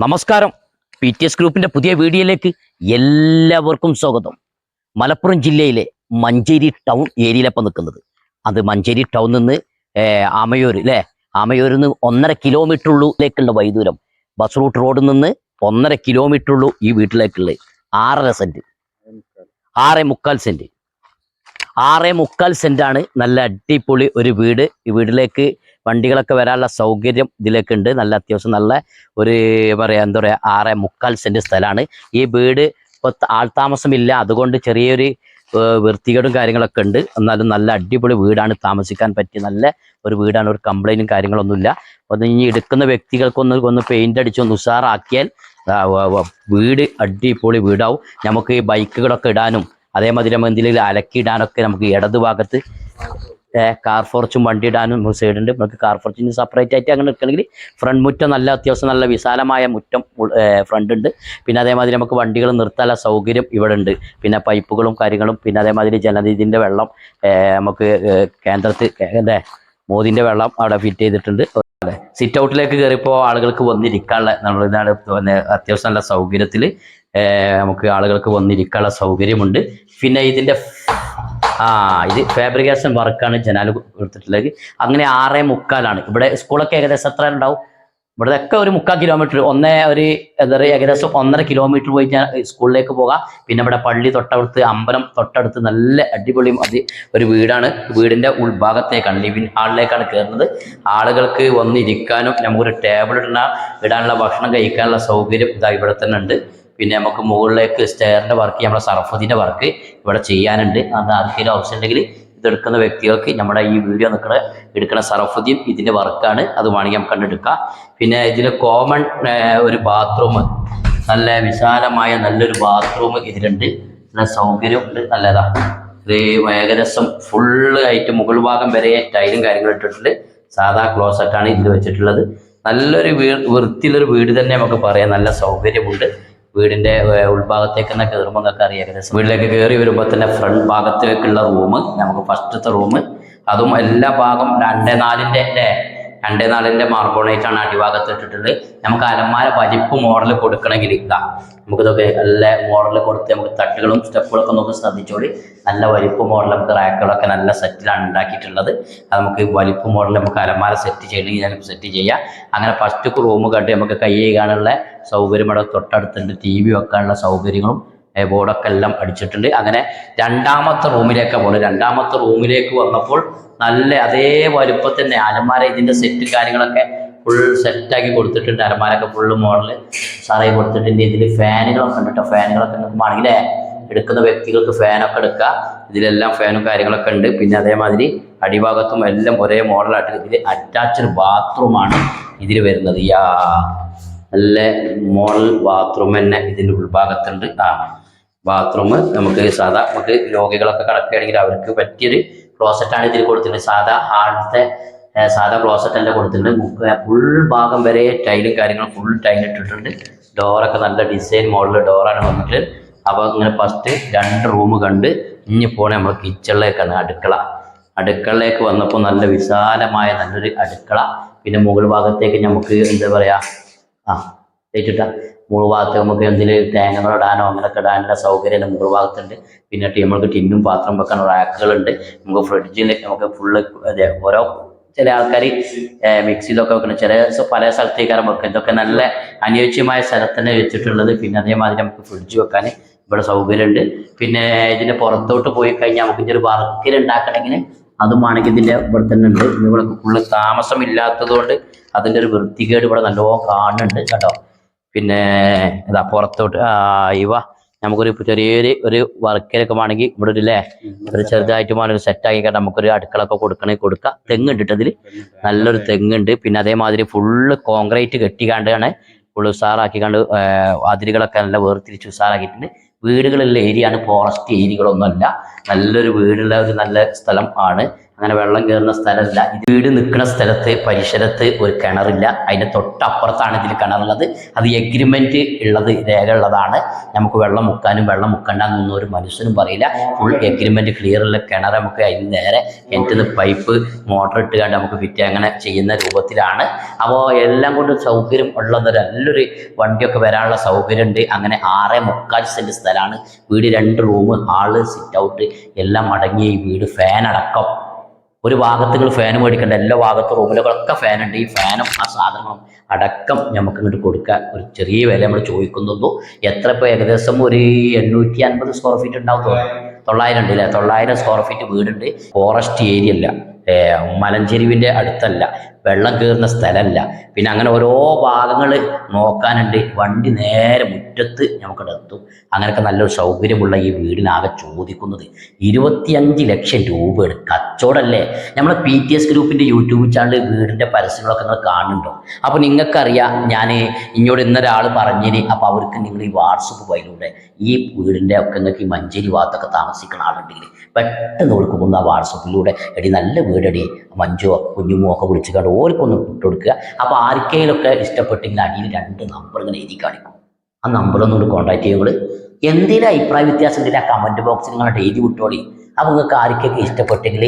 നമസ്കാരം. PTS ഗ്രൂപ്പിന്റെ പുതിയ വീഡിയോയിലേക്ക് എല്ലാവർക്കും സ്വാഗതം. മലപ്പുറം ജില്ലയിലെ മഞ്ചേരി ടൗൺ ഏരിയയിലപ്പം നിൽക്കുന്നത്. അത് മഞ്ചേരി ടൗണിൽ നിന്ന് ആമയൂർ അല്ലേ, ആമയൂരിൽ നിന്ന് 1.5 കിലോമീറ്റർ ഉള്ളിലേക്കുള്ള വൈദൂരം. ബസ് റൂട്ട് റോഡിൽ നിന്ന് 1.5 കിലോമീറ്റർ ഉള്ളൂ ഈ വീട്ടിലേക്കുള്ളത്. 6.5 സെന്റ്, 6.25 സെന്റ്, 6.25 സെന്റാണ്. നല്ല അടിപൊളി ഒരു വീട്. ഈ വീട്ടിലേക്ക് വണ്ടികളൊക്കെ വരാനുള്ള സൗകര്യം ഇതിലേക്കുണ്ട്. നല്ല അത്യാവശ്യം നല്ല ഒരു പറയാ എന്താ പറയുക 6.25 സെന്റ് സ്ഥലമാണ് ഈ വീട്. ഇപ്പോൾ ആൾതാമസമില്ല, അതുകൊണ്ട് ചെറിയൊരു വൃത്തികേടും കാര്യങ്ങളൊക്കെ ഉണ്ട്. എന്നാലും നല്ല അടിപൊളി വീടാണ്, താമസിക്കാൻ പറ്റിയ നല്ല ഒരു വീടാണ്. ഒരു കംപ്ലൈൻറ്റും കാര്യങ്ങളൊന്നുമില്ല. ഒന്ന് ഇനി എടുക്കുന്ന വ്യക്തികൾക്കൊന്ന് പെയിന്റ് അടിച്ചൊന്ന് ഉഷാറാക്കിയാൽ വീട് അടിപൊളി വീടാവും. നമുക്ക് ഈ ബൈക്കുകളൊക്കെ ഇടാനും അതേമാതിരി എന്തെങ്കിലും അലക്കിയിടാനൊക്കെ നമുക്ക് ഇടത് ഭാഗത്ത് കാർ ഫോർച്ചും വണ്ടി ഇടാനും സൈഡുണ്ട്. നമുക്ക് കാർ ഫോർച്ചിന് സെപ്പറേറ്റ് ആയിട്ട് അങ്ങനെ എടുക്കണമെങ്കിൽ ഫ്രണ്ട് മുറ്റം നല്ല അത്യാവശ്യം നല്ല വിശാലമായ മുറ്റം ഫ്രണ്ട് ഉണ്ട്. പിന്നെ അതേമാതിരി നമുക്ക് വണ്ടികൾ നിർത്താനുള്ള സൗകര്യം ഇവിടെ ഉണ്ട്. പിന്നെ പൈപ്പുകളും കാര്യങ്ങളും, പിന്നെ അതേമാതിരി ജലനിധിൻ്റെ വെള്ളം നമുക്ക് കേന്ദ്രത്തിൽ മോദിൻ്റെ വെള്ളം അവിടെ ഫിറ്റ് ചെയ്തിട്ടുണ്ട്. സിറ്റ് ഔട്ടിലേക്ക് കയറിയപ്പോൾ ആളുകൾക്ക് വന്നിരിക്കാനുള്ള നമ്മളിതാണ് അത്യാവശ്യം നല്ല സൗകര്യത്തിൽ നമുക്ക് ആളുകൾക്ക് വന്നിരിക്കാനുള്ള സൗകര്യമുണ്ട്. പിന്നെ ഇതിൻ്റെ ഇത് ഫാബ്രിക്കേഷൻ വർക്കാണ് ജനാൽ കൊടുത്തിട്ടുള്ളത്. അങ്ങനെ 6.25 ഇവിടെ സ്കൂളൊക്കെ ഏകദേശം എത്ര ഉണ്ടാവും? ഇവിടെ ഒക്കെ ഒരു 3/4 കിലോമീറ്റർ, എന്താ പറയുക ഏകദേശം 1.5 കിലോമീറ്റർ പോയി ഞാൻ സ്കൂളിലേക്ക് പോകാം. പിന്നെ ഇവിടെ പള്ളി തൊട്ടടുത്ത്, അമ്പലം തൊട്ടടുത്ത്, നല്ല അടിപൊളി ഒരു വീടാണ്. വീടിന്റെ ഉൾഭാഗത്തേക്കാണ്, ലിവിംഗ് ഹാളിലേക്കാണ് കയറുന്നത്. ആളുകൾക്ക് വന്നിരിക്കാനും നമുക്കൊരു ടേബിൾ ഇടാനുള്ള ഭക്ഷണം കഴിക്കാനുള്ള സൗകര്യം ഇതാ ഇവിടെ തന്നെ ഉണ്ട്. പിന്നെ നമുക്ക് മുകളിലേക്ക് സ്റ്റെയറിന്റെ വർക്ക്, നമ്മുടെ സർഫദിന്റെ വർക്ക് ഇവിടെ ചെയ്യാനുണ്ട്. അത് ആർക്കെങ്കിലും ആവശ്യം ഉണ്ടെങ്കിൽ ഇതെടുക്കുന്ന വ്യക്തികൾക്ക് നമ്മുടെ ഈ വീഡിയോ എടുക്കുന്ന സർഫദിയും ഇതിന്റെ വർക്കാണ്, അത് വേണമെങ്കിൽ നമുക്ക് കണ്ടെടുക്കാം. പിന്നെ ഇതിന് കോമൺ ഒരു ബാത്റൂം, നല്ല വിശാലമായ നല്ലൊരു ബാത്റൂം ഇതിലുണ്ട്. നല്ല സൗകര്യം ഉണ്ട്, നല്ലതാ. ഇത് ഏകദേശം ഫുള്ള് ആയിട്ട് മുകൾ ഭാഗം വരെ ടൈലും കാര്യങ്ങളും ഇട്ടിട്ടുണ്ട്. സാധാ ക്ലോസറ്റാണ് ഇതിൽ വെച്ചിട്ടുള്ളത്. നല്ലൊരു വൃത്തിയുള്ളൊരു വീട് തന്നെ നമുക്ക് പറയാം. നല്ല സൗകര്യമുണ്ട്. വീടിന്റെ ഉൾഭാഗത്തേക്ക് തന്നെ കയറുമ്പോൾ നിങ്ങൾക്ക് അറിയാം. ഏകദേശം വീട്ടിലേക്ക് കയറി വരുമ്പോൾ തന്നെ ഫ്രണ്ട് ഭാഗത്തേക്കുള്ള റൂം, നമുക്ക് ഫസ്റ്റത്തെ റൂം, അതും എല്ലാ ഭാഗം 2.4 മാർബോണൈറ്റാണ് അടിഭാഗത്ത് ഇട്ടിട്ടുള്ളത്. നമുക്ക് അലമാര വലിപ്പ് മോഡൽ കൊടുക്കണമെങ്കിൽ നമുക്കിതൊക്കെ നല്ല മോഡൽ കൊടുത്ത് നമുക്ക് തട്ടുകളും സ്റ്റെപ്പുകളൊക്കെ നമുക്ക് ശ്രദ്ധിച്ചോളി. നല്ല വലിപ്പ് മോഡൽ നമുക്ക് റാക്കുകളൊക്കെ നല്ല സെറ്റിലാണ് ഉണ്ടാക്കിയിട്ടുള്ളത്. അത് നമുക്ക് വലിപ്പ് മോഡൽ നമുക്ക് അലമാര സെറ്റ് ചെയ്യണമെങ്കിൽ നമുക്ക് സെറ്റ് ചെയ്യാം. അങ്ങനെ ഫസ്റ്റ് റൂം കണ്ട് നമുക്ക് കൈ ചെയ്യാനുള്ള സൗകര്യം ഇവിടെ തൊട്ടടുത്തുണ്ട്. TV വെക്കാനുള്ള സൗകര്യങ്ങളും ബോർഡൊക്കെ എല്ലാം അടിച്ചിട്ടുണ്ട്. അങ്ങനെ രണ്ടാമത്തെ റൂമിലേക്കാണ് പോകുന്നത്. രണ്ടാമത്തെ റൂമിലേക്ക് വന്നപ്പോൾ നല്ല അതേ വലുപ്പത്തിൽ തന്നെ അലമാര, ഇതിൻ്റെ സെറ്റ് കാര്യങ്ങളൊക്കെ ഫുൾ സെറ്റാക്കി കൊടുത്തിട്ടുണ്ട്. അലമാരൊക്കെ ഫുള്ള് മോഡൽ സാറായി കൊടുത്തിട്ടുണ്ട്. ഇതിൽ ഫാനുകളൊക്കെ ഉണ്ട് കേട്ടോ. ഫാനുകളൊക്കെ ആണെങ്കിൽ എടുക്കുന്ന വ്യക്തികൾക്ക് ഫാനൊക്കെ എടുക്കുക. ഇതിലെല്ലാം ഫാനും കാര്യങ്ങളൊക്കെ ഉണ്ട്. പിന്നെ അതേമാതിരി അടിഭാഗത്തും എല്ലാം ഒരേ മോഡലായിട്ട് ഇതിൽ അറ്റാച്ച്ഡ് ബാത്റൂമാണ് ഇതിൽ വരുന്നത്. നല്ല മോഡൽ ബാത്റൂം തന്നെ ഇതിൻ്റെ ഉൾഭാഗത്തുണ്ട്. ബാത്റൂം നമുക്ക് സാധാ നമുക്ക് രോഗികളൊക്കെ കിടക്കുകയാണെങ്കിൽ അവർക്ക് പറ്റിയൊരു ക്ലോസറ്റാണ് ഇതിൽ കൊടുത്തിട്ടുണ്ട്. സാധാ ഹാളിലത്തെ സാധാ ക്ലോസറ്റ് അല്ല കൊടുത്തിട്ടുണ്ട്. ഫുൾ ഭാഗം വരെ ടൈലും കാര്യങ്ങളും ഫുൾ ടൈൽ ഇട്ടിട്ടുണ്ട്. ഡോറൊക്കെ നല്ല ഡിസൈൻ മോഡൽ ഡോറാണ് വന്നിട്ട്. അപ്പോൾ ഇങ്ങനെ ഫസ്റ്റ് 2 റൂം കണ്ട് ഇനി പോണേ നമ്മൾ കിച്ചണിലേക്കാണ്. അടുക്കളയിലേക്ക് വന്നപ്പോൾ നല്ല വിശാലമായ നല്ലൊരു അടുക്കള. പിന്നെ മുകൾ ഭാഗത്തേക്ക് നമുക്ക് എന്താ പറയുക തേച്ചിട്ട മുകൾ ഭാഗത്ത് നമുക്ക് എന്തെങ്കിലും തേങ്ങകൾ ഇടാനോ അങ്ങനെയൊക്കെ ഇടാനുള്ള സൗകര്യം മുകൾ ഭാഗത്തുണ്ട്. പിന്നെ നമ്മൾക്ക് ടിന്നും പാത്രം വെക്കാൻ റാക്കുകളുണ്ട്. നമുക്ക് ഫ്രിഡ്ജിൽ നമുക്ക് ഫുള്ള് ഓരോ ചില ആൾക്കാർ മിക്സിയിലൊക്കെ വെക്കണം, പല സ്ഥലത്തേക്കാരും വെക്കുക. ഇതൊക്കെ നല്ല അനുയോജ്യമായ സ്ഥലത്തന്നെ വെച്ചിട്ടുള്ളത്. പിന്നെ അതേമാതിരി നമുക്ക് ഫ്രിഡ്ജ് വെക്കാൻ ഇവിടെ സൗകര്യമുണ്ട്. പിന്നെ ഇതിൻ്റെ പുറത്തോട്ട് പോയി കഴിഞ്ഞാൽ നമുക്ക് ഇതൊരു വർക്കിലുണ്ടാക്കണമെങ്കിൽ അതും ആണെങ്കിൽ ഇതിൻ്റെ ഇവിടെ തന്നെ ഉണ്ട്. ഇവിടെ ഫുള്ള് താമസമില്ലാത്തത് കൊണ്ട് അതിൻ്റെ ഒരു വൃത്തികേട് ഇവിടെ നല്ലോണം കാണുന്നുണ്ട് കേട്ടോ. പിന്നെ ഇതാ പുറത്തോട്ട് നമുക്കൊരു ചെറിയൊരു വർക്കിലൊക്കെ വേണമെങ്കിൽ ഇവിടെ ഒരു ചെറുതായിട്ട് വേണമെങ്കിൽ സെറ്റാക്കി കേട്ടോ. നമുക്കൊരു അടുക്കളൊക്കെ കൊടുക്കണമെങ്കിൽ കൊടുക്കാം. തെങ്ങുണ്ട് അതിൽ, നല്ലൊരു തെങ്ങുണ്ട്. പിന്നെ അതേമാതിരി ഫുള്ള് കോൺക്രീറ്റ് കെട്ടിക്കാണ്ടാണ് ഫുള്ള് ഉഷാറാക്കിക്കാണ്ട് അതിരുകളൊക്കെ നല്ല വേർതിരിച്ച് ഉഷാറാക്കിയിട്ടുണ്ട്. വീടുകളുള്ള ഏരിയ ആണ്, ഫോറസ്റ്റ് ഏരിയകളൊന്നുമല്ല. നല്ലൊരു വീടുള്ള ഒരു നല്ല സ്ഥലം ആണ്. അങ്ങനെ വെള്ളം കയറുന്ന സ്ഥലമില്ല. ഇത് വീട് നിൽക്കുന്ന സ്ഥലത്ത് പരിസരത്ത് ഒരു കിണറില്ല. അതിൻ്റെ തൊട്ടപ്പുറത്താണ് ഇതിൽ കിണറുള്ളത്. അത് എഗ്രിമെന്റ് ഉള്ളത്, രേഖ ഉള്ളതാണ്. നമുക്ക് വെള്ളം മുക്കാനും വെള്ളം മുക്കണ്ടെന്നൊന്നും ഒരു മനുഷ്യനും പറയില്ല. ഫുൾ എഗ്രിമെന്റ് ക്ലിയർ ഉള്ള കിണർ. നമുക്ക് അതിന് നേരെ കിണറ്റിൽ പൈപ്പ് മോട്ടർ ഇട്ടുകൊണ്ട് നമുക്ക് ഫിറ്റ് അങ്ങനെ ചെയ്യുന്ന രൂപത്തിലാണ്. അപ്പോൾ എല്ലാം കൊണ്ട് സൗകര്യം ഉള്ളത്, നല്ലൊരു വണ്ടിയൊക്കെ വരാനുള്ള സൗകര്യം ഉണ്ട്. അങ്ങനെ 6.25 സെന്റ് സ്ഥലമാണ്. വീട് 2 റൂം, ഹാള്, സിറ്റ് ഔട്ട് എല്ലാം അടങ്ങിയ ഈ വീട്, ഫാൻ അടക്കം ഒരു ഭാഗത്ത് നിങ്ങൾ ഫാൻ മേടിക്കേണ്ട, എല്ലാ ഭാഗത്തും റൂമിലൊക്കെ ഫാൻ ഉണ്ട്. ഈ ഫാനും ആ സാധനങ്ങളും അടക്കം നമുക്ക് ഇങ്ങോട്ട് കൊടുക്കുക. ഒരു ചെറിയ വില നമ്മൾ ചോദിക്കുന്നുള്ളൂ. എത്ര ഇപ്പോൾ ഏകദേശം ഒരു 850 സ്ക്വയർ ഫീറ്റ് ഉണ്ടാവും തോന്നുന്നു. 900 ഉണ്ട് അല്ലേ? 900 സ്ക്വയർ ഫീറ്റ് വീടുണ്ട്. ഫോറസ്റ്റ് ഏരിയ അല്ല, മലഞ്ചെരിവിൻ്റെ അടുത്തല്ല, വെള്ളം കയറുന്ന സ്ഥലമല്ല. പിന്നെ അങ്ങനെ ഓരോ ഭാഗങ്ങൾ നോക്കാനുണ്ട്. വണ്ടി നേരെ മുറ്റത്ത് നമുക്കിവിടെ എത്തും. അങ്ങനെയൊക്കെ നല്ലൊരു സൗകര്യമുള്ള ഈ വീടിനാകെ ചോദിക്കുന്നത് 25 ലക്ഷം രൂപയാണ്. കച്ചവടമല്ലേ? നമ്മളെ PTS ഗ്രൂപ്പിൻ്റെ യൂട്യൂബ് ചാനൽ വീടിൻ്റെ പരസ്യങ്ങളൊക്കെ നിങ്ങൾ കാണുന്നുണ്ടോ? അപ്പോൾ നിങ്ങൾക്കറിയാം, ഞാൻ ഇങ്ങോട്ട് ഇന്നൊരാൾ പറഞ്ഞിന്. അപ്പോൾ അവർക്ക് നിങ്ങൾ ഈ വാട്സപ്പ് വഴിയിലൂടെ ഈ വീടിൻ്റെ ഒക്കെ നിങ്ങൾക്ക് ഈ മഞ്ചേരി ഭാഗത്തൊക്കെ താമസിക്കുന്ന ആളുണ്ടെങ്കിൽ പെട്ടെന്ന് കൊടുക്കുന്ന ആ വാട്സപ്പിലൂടെ, എടി നല്ല വീടടി മഞ്ജുവോ കുഞ്ഞുമോ ഒക്കെ വിളിച്ചു കണ്ട് ഓർക്കൊന്ന് ഇട്ട് കൊടുക്കുക. അപ്പോൾ ആർക്കെങ്കിലൊക്കെ ഇഷ്ടപ്പെട്ടെങ്കിൽ അടിയിൽ 2 നമ്പർ ഇങ്ങനെ എഴുതി കാണിക്കും. ആ നമ്പറൊന്നുകൊണ്ട് കോൺടാക്ട് ചെയ്യുമ്പോൾ എന്തെങ്കിലും അഭിപ്രായ വ്യത്യാസം ഉണ്ടെങ്കിൽ ആ കമൻറ്റ് ബോക്സിൽ നിങ്ങളുടെ എഴുതി വിട്ടോളി. അപ്പോൾ നിങ്ങൾക്ക് ആർക്കൊക്കെ ഇഷ്ടപ്പെട്ടെങ്കിൽ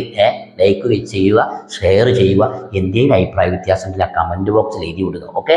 ലൈക്ക് ചെയ്യുക, ഷെയർ ചെയ്യുക. എന്തെങ്കിലും അഭിപ്രായ വ്യത്യാസം ഉണ്ടെങ്കിൽ ആ കമൻറ്റ് ബോക്സിൽ എഴുതി വിടുക. ഓക്കെ.